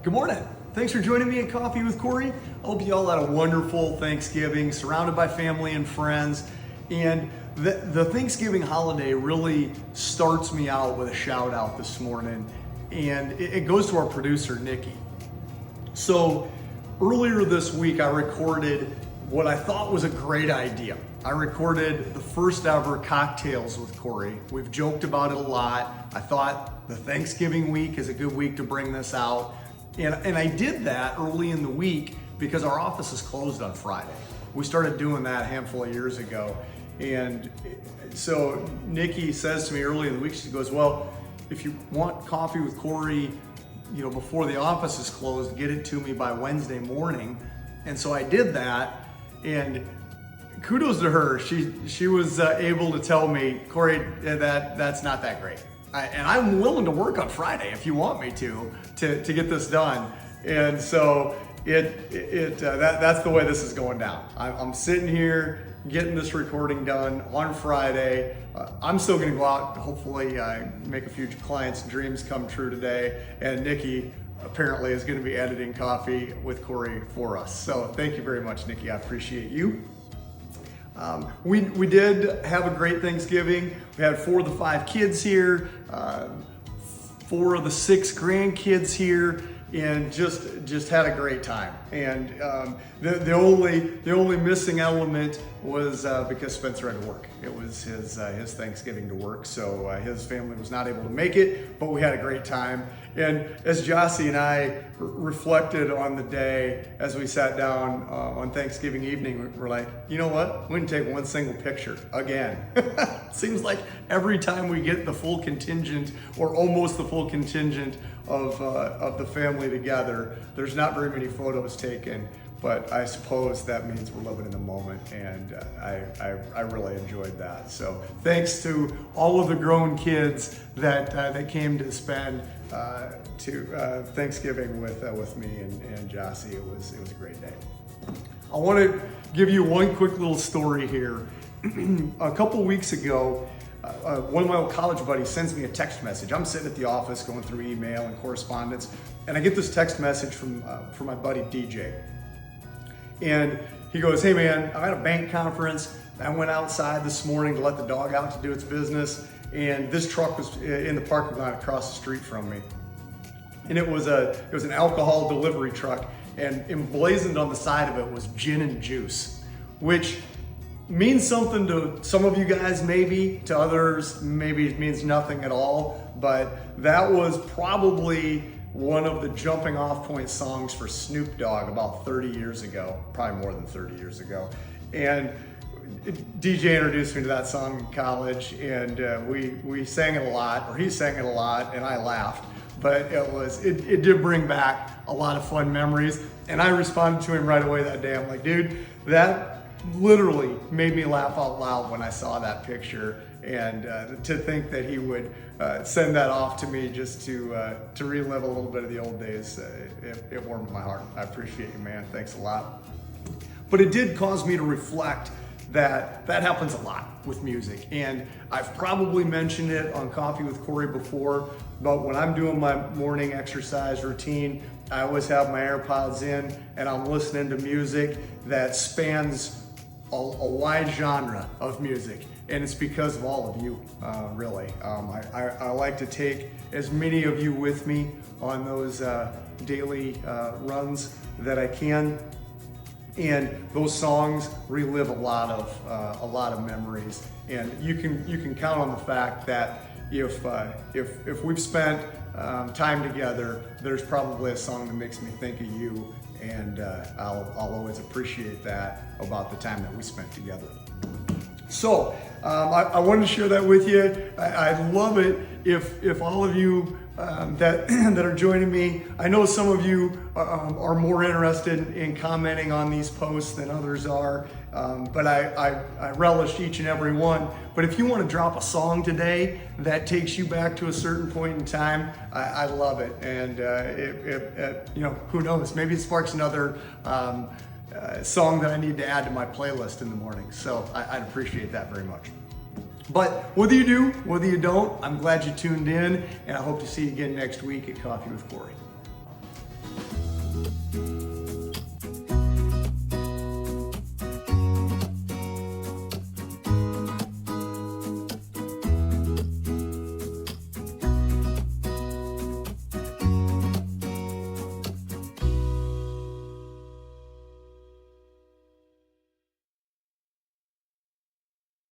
Good morning. Thanks for joining me at Coffee with Kory. I hope you all had a wonderful Thanksgiving, surrounded by family and friends. And the Thanksgiving holiday really starts me out with a shout out this morning. And it goes to our producer, Nikki. So earlier this week, I recorded what I thought was a great idea. I recorded the first ever Cocktails with Kory. We've joked about it a lot. I thought the Thanksgiving week is a good week to bring this out. And I did that early in the week because our office is closed on Friday. We started doing that a handful of years ago. And so Nikki says to me early in the week, she goes, well, if you want Coffee with Kory, before the office is closed, get it to me by Wednesday morning. And so I did that, and kudos to her. She was able to tell me, Kory, that's not that great. And I'm willing to work on Friday if you want me to get this done. And so that's the way this is going down. I'm sitting here getting this recording done on Friday. I'm still going to go out, hopefully make a few clients' dreams come true today. And Nikki apparently is going to be editing Coffee with Kory for us. So thank you very much, Nikki. I appreciate you. We did have a great Thanksgiving. We had 4 of the 5 kids here, 4 of the 6 grandkids here, and just had a great time. And the only missing element was because Spencer had to work. It was his Thanksgiving to work, so his family was not able to make it, but we had a great time. And as Jossie and I reflected on the day as we sat down on Thanksgiving evening, we're like, you know what? We didn't take one single picture again. Seems like every time we get the full contingent or almost the full contingent of the family together, there's not very many photos taken. But I suppose that means we're living in the moment, and I really enjoyed that. So thanks to all of the grown kids that came to spend Thanksgiving with me and Jossie. It was a great day. I want to give you one quick little story here. A couple weeks ago, one of my old college buddies sends me a text message. I'm sitting at the office going through email and correspondence, and I get this text message from my buddy DJ. And he goes, hey man, I'm at a bank conference. I went outside this morning to let the dog out to do its business, and this truck was in the parking lot across the street from me. And it was an alcohol delivery truck, and emblazoned on the side of it was gin and juice, which means something to some of you guys maybe, to others maybe it means nothing at all, but that was probably one of the jumping off point songs for Snoop Dogg about 30 years ago, probably more than 30 years ago. And DJ introduced me to that song in college, and we sang it a lot, or he sang it a lot, and I laughed. But it did bring back a lot of fun memories. And I responded to him right away that day. I'm like, dude, that literally made me laugh out loud when I saw that picture. And to think that he would send that off to me just to relive a little bit of the old days, it warmed my heart. I appreciate you, man. Thanks a lot. But it did cause me to reflect that happens a lot with music. And I've probably mentioned it on Coffee with Kory before, but when I'm doing my morning exercise routine, I always have my AirPods in and I'm listening to music that spans a wide genre of music. And it's because of all of you, really. I like to take as many of you with me on those daily runs that I can. And those songs relive a lot of memories. And you can count on the fact that if we've spent time together, there's probably a song that makes me think of you. And I'll always appreciate that about the time that we spent together. So I wanted to share that with you. I'd love it if all of you that are joining me, I know some of you are more interested in commenting on these posts than others are, but I relish each and every one. But if you want to drop a song today that takes you back to a certain point in time, I love it. And who knows? Maybe it sparks another song that I need to add to my playlist in the morning. So I'd appreciate that very much. But whether you do, whether you don't, I'm glad you tuned in, and I hope to see you again next week at Coffee with Kory. you.